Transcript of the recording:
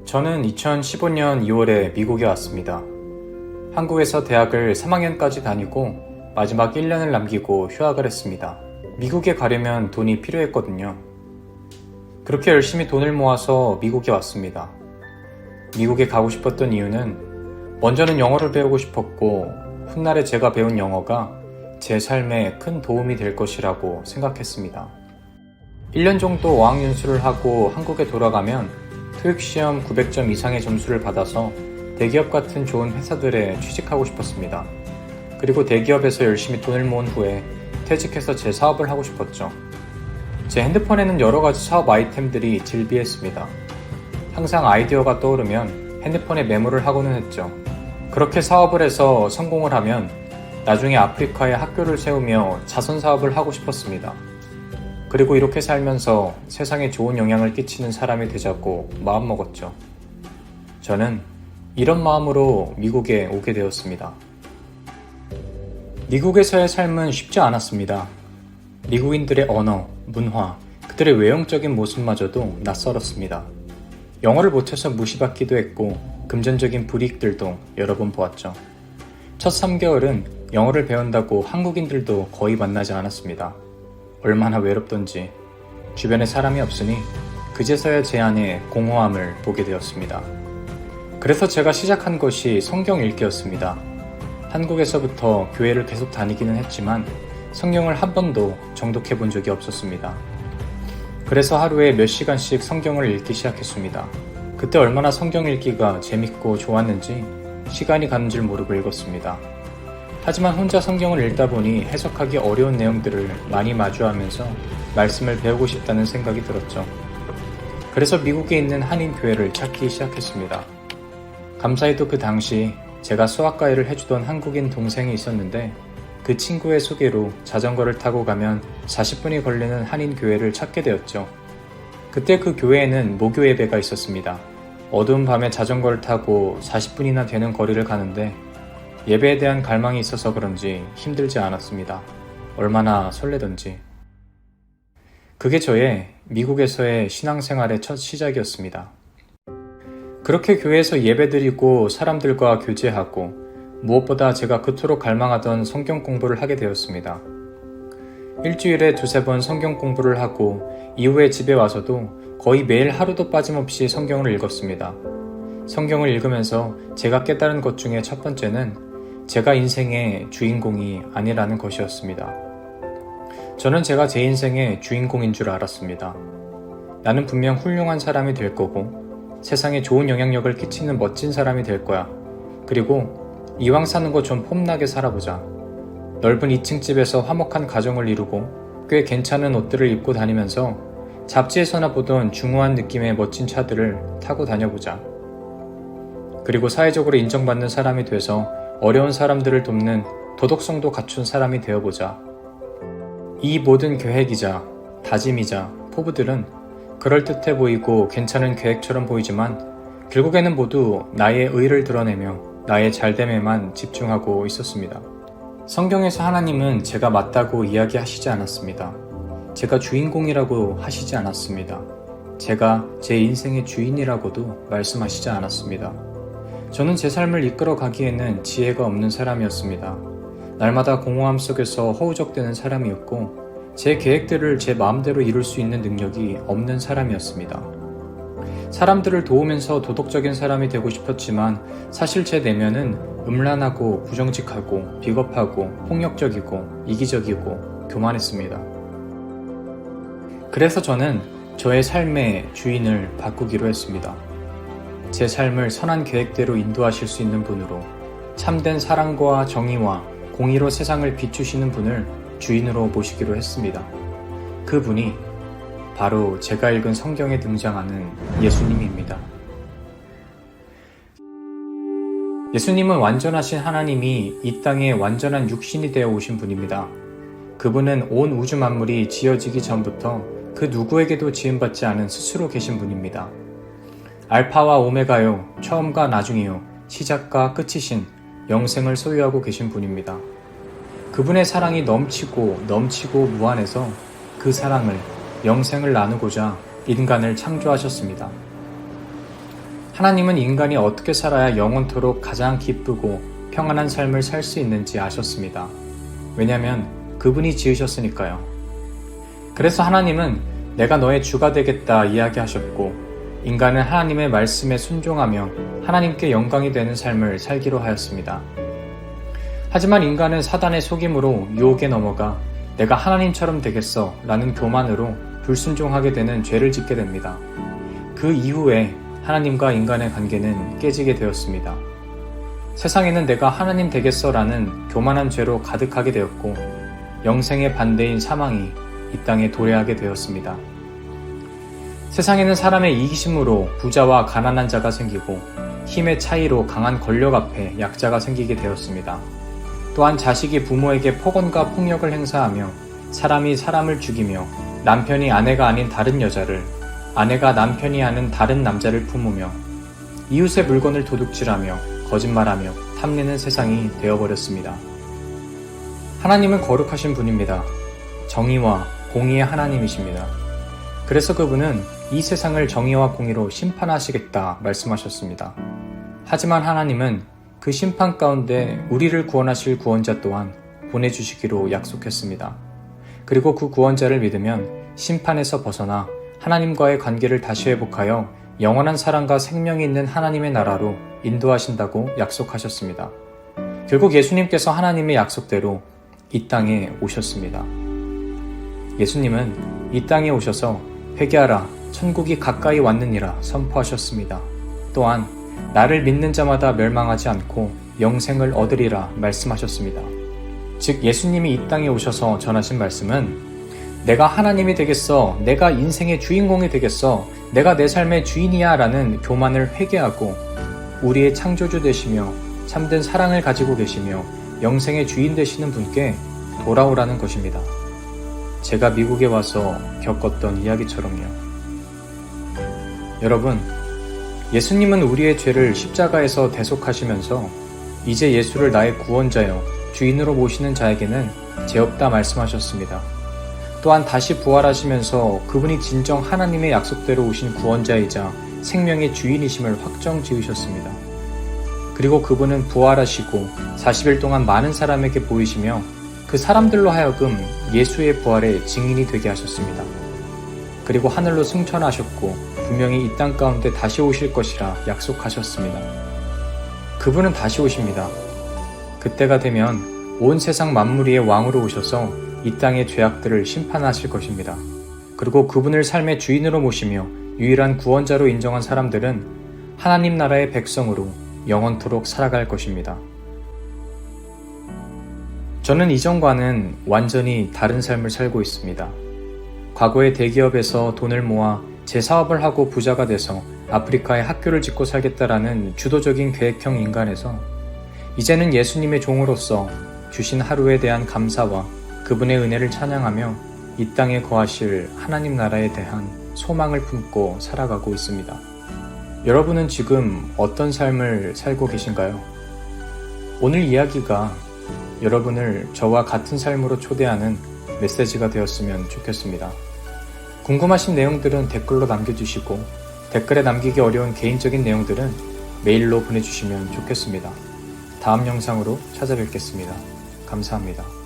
저는 2015년 2월에 미국에 왔습니다. 한국에서 대학을 3학년까지 다니고 마지막 1년을 남기고 휴학을 했습니다. 미국에 가려면 돈이 필요했거든요. 그렇게 열심히 돈을 모아서 미국에 왔습니다. 미국에 가고 싶었던 이유는 먼저는 영어를 배우고 싶었고 훗날에 제가 배운 영어가 제 삶에 큰 도움이 될 것이라고 생각했습니다. 1년 정도 어학연수를 하고 한국에 돌아가면 토익 시험 900점 이상의 점수를 받아서 대기업 같은 좋은 회사들에 취직하고 싶었습니다. 그리고 대기업에서 열심히 돈을 모은 후에 퇴직해서 제 사업을 하고 싶었죠. 제 핸드폰에는 여러 가지 사업 아이템들이 질비했습니다. 항상 아이디어가 떠오르면 핸드폰에 메모를 하고는 했죠. 그렇게 사업을 해서 성공을 하면 나중에 아프리카에 학교를 세우며 자선 사업을 하고 싶었습니다. 그리고 이렇게 살면서 세상에 좋은 영향을 끼치는 사람이 되자고 마음먹었죠. 저는 이런 마음으로 미국에 오게 되었습니다. 미국에서의 삶은 쉽지 않았습니다. 미국인들의 언어, 문화, 그들의 외형적인 모습마저도 낯설었습니다. 영어를 못해서 무시받기도 했고 금전적인 불이익들도 여러 번 보았죠. 첫 3개월은 영어를 배운다고 한국인들도 거의 만나지 않았습니다. 얼마나 외롭던지 주변에 사람이 없으니 그제서야 제 안에 공허함을 보게 되었습니다. 그래서 제가 시작한 것이 성경 읽기였습니다. 한국에서부터 교회를 계속 다니기는 했지만 성경을 한 번도 정독해 본 적이 없었습니다. 그래서 하루에 몇 시간씩 성경을 읽기 시작했습니다. 그때 얼마나 성경 읽기가 재밌고 좋았는지 시간이 가는 줄 모르고 읽었습니다. 하지만 혼자 성경을 읽다 보니 해석하기 어려운 내용들을 많이 마주하면서 말씀을 배우고 싶다는 생각이 들었죠. 그래서 미국에 있는 한인교회를 찾기 시작했습니다. 감사히도 그 당시 제가 수학과외를 해주던 한국인 동생이 있었는데 그 친구의 소개로 자전거를 타고 가면 40분이 걸리는 한인교회를 찾게 되었죠. 그때 그 교회에는 모교 예배가 있었습니다. 어두운 밤에 자전거를 타고 40분이나 되는 거리를 가는데 예배에 대한 갈망이 있어서 그런지 힘들지 않았습니다. 얼마나 설레던지. 그게 저의 미국에서의 신앙생활의 첫 시작이었습니다. 그렇게 교회에서 예배드리고 사람들과 교제하고 무엇보다 제가 그토록 갈망하던 성경 공부를 하게 되었습니다. 일주일에 2-3번 성경 공부를 하고 이후에 집에 와서도 거의 매일 하루도 빠짐없이 성경을 읽었습니다. 성경을 읽으면서 제가 깨달은 것 중에 첫 번째는 제가 인생의 주인공이 아니라는 것이었습니다. 저는 제가 제 인생의 주인공인 줄 알았습니다. 나는 분명 훌륭한 사람이 될 거고 세상에 좋은 영향력을 끼치는 멋진 사람이 될 거야. 그리고 이왕 사는 거 좀 폼나게 살아보자. 넓은 2층 집에서 화목한 가정을 이루고 꽤 괜찮은 옷들을 입고 다니면서 잡지에서나 보던 중후한 느낌의 멋진 차들을 타고 다녀보자. 그리고 사회적으로 인정받는 사람이 돼서 어려운 사람들을 돕는 도덕성도 갖춘 사람이 되어보자. 이 모든 계획이자 다짐이자 포부들은 그럴듯해 보이고 괜찮은 계획처럼 보이지만 결국에는 모두 나의 의를 드러내며 나의 잘됨에만 집중하고 있었습니다. 성경에서 하나님은 제가 맞다고 이야기하시지 않았습니다. 제가 주인공이라고 하시지 않았습니다. 제가 제 인생의 주인이라고도 말씀하시지 않았습니다. 저는 제 삶을 이끌어 가기에는 지혜가 없는 사람이었습니다. 날마다 공허함 속에서 허우적대는 사람이었고 제 계획들을 제 마음대로 이룰 수 있는 능력이 없는 사람이었습니다. 사람들을 도우면서 도덕적인 사람이 되고 싶었지만 사실 제 내면은 음란하고 부정직하고 비겁하고 폭력적이고 이기적이고 교만했습니다. 그래서 저는 저의 삶의 주인을 바꾸기로 했습니다. 제 삶을 선한 계획대로 인도하실 수 있는 분으로 참된 사랑과 정의와 공의로 세상을 비추시는 분을 주인으로 모시기로 했습니다. 그분이 바로 제가 읽은 성경에 등장하는 예수님입니다. 예수님은 완전하신 하나님이 이 땅에 완전한 육신이 되어 오신 분입니다. 그분은 온 우주 만물이 지어지기 전부터 그 누구에게도 지음받지 않은 스스로 계신 분입니다. 알파와 오메가요, 처음과 나중이요, 시작과 끝이신 영생을 소유하고 계신 분입니다. 그분의 사랑이 넘치고 무한해서 그 사랑을, 영생을 나누고자 인간을 창조하셨습니다. 하나님은 인간이 어떻게 살아야 영원토록 가장 기쁘고 평안한 삶을 살 수 있는지 아셨습니다. 왜냐하면 그분이 지으셨으니까요. 그래서 하나님은 내가 너의 주가 되겠다 이야기하셨고, 인간은 하나님의 말씀에 순종하며 하나님께 영광이 되는 삶을 살기로 하였습니다. 하지만 인간은 사단의 속임으로 유혹에 넘어가 내가 하나님처럼 되겠어 라는 교만으로 불순종하게 되는 죄를 짓게 됩니다. 그 이후에 하나님과 인간의 관계는 깨지게 되었습니다. 세상에는 내가 하나님 되겠어 라는 교만한 죄로 가득하게 되었고, 영생의 반대인 사망이 이 땅에 도래하게 되었습니다. 세상에는 사람의 이기심으로 부자와 가난한 자가 생기고, 힘의 차이로 강한 권력 앞에 약자가 생기게 되었습니다. 또한 자식이 부모에게 폭언과 폭력을 행사하며, 사람이 사람을 죽이며, 남편이 아내가 아닌 다른 여자를, 아내가 남편이 아닌 다른 남자를 품으며, 이웃의 물건을 도둑질하며 거짓말하며 탐내는 세상이 되어버렸습니다. 하나님은 거룩하신 분입니다. 정의와 공의의 하나님이십니다. 그래서 그분은 이 세상을 정의와 공의로 심판하시겠다 말씀하셨습니다. 하지만 하나님은 그 심판 가운데 우리를 구원하실 구원자 또한 보내주시기로 약속했습니다. 그리고 그 구원자를 믿으면 심판에서 벗어나 하나님과의 관계를 다시 회복하여 영원한 사랑과 생명이 있는 하나님의 나라로 인도하신다고 약속하셨습니다. 결국 예수님께서 하나님의 약속대로 이 땅에 오셨습니다. 예수님은 이 땅에 오셔서 회개하라, 천국이 가까이 왔느니라 선포하셨습니다. 또한 나를 믿는 자마다 멸망하지 않고 영생을 얻으리라 말씀하셨습니다. 즉 예수님이 이 땅에 오셔서 전하신 말씀은 내가 하나님이 되겠어, 내가 인생의 주인공이 되겠어, 내가 내 삶의 주인이야 라는 교만을 회개하고 우리의 창조주 되시며 참된 사랑을 가지고 계시며 영생의 주인 되시는 분께 돌아오라는 것입니다. 제가 미국에 와서 겪었던 이야기처럼요. 여러분, 예수님은 우리의 죄를 십자가에서 대속하시면서 이제 예수를 나의 구원자여 주인으로 모시는 자에게는 죄 없다 말씀하셨습니다. 또한 다시 부활하시면서 그분이 진정 하나님의 약속대로 오신 구원자이자 생명의 주인이심을 확정 지으셨습니다. 그리고 그분은 부활하시고 40일 동안 많은 사람에게 보이시며 그 사람들로 하여금 예수의 부활의 증인이 되게 하셨습니다. 그리고 하늘로 승천하셨고 분명히 이 땅 가운데 다시 오실 것이라 약속하셨습니다. 그분은 다시 오십니다. 그때가 되면 온 세상 만물 위의 왕으로 오셔서 이 땅의 죄악들을 심판하실 것입니다. 그리고 그분을 삶의 주인으로 모시며 유일한 구원자로 인정한 사람들은 하나님 나라의 백성으로 영원토록 살아갈 것입니다. 저는 이전과는 완전히 다른 삶을 살고 있습니다. 과거에 대기업에서 돈을 모아 제 사업을 하고 부자가 돼서 아프리카에 학교를 짓고 살겠다라는 주도적인 계획형 인간에서 이제는 예수님의 종으로서 주신 하루에 대한 감사와 그분의 은혜를 찬양하며 이 땅에 거하실 하나님 나라에 대한 소망을 품고 살아가고 있습니다. 여러분은 지금 어떤 삶을 살고 계신가요? 오늘 이야기가 여러분을 저와 같은 삶으로 초대하는 메시지가 되었으면 좋겠습니다. 궁금하신 내용들은 댓글로 남겨주시고 댓글에 남기기 어려운 개인적인 내용들은 메일로 보내주시면 좋겠습니다. 다음 영상으로 찾아뵙겠습니다. 감사합니다.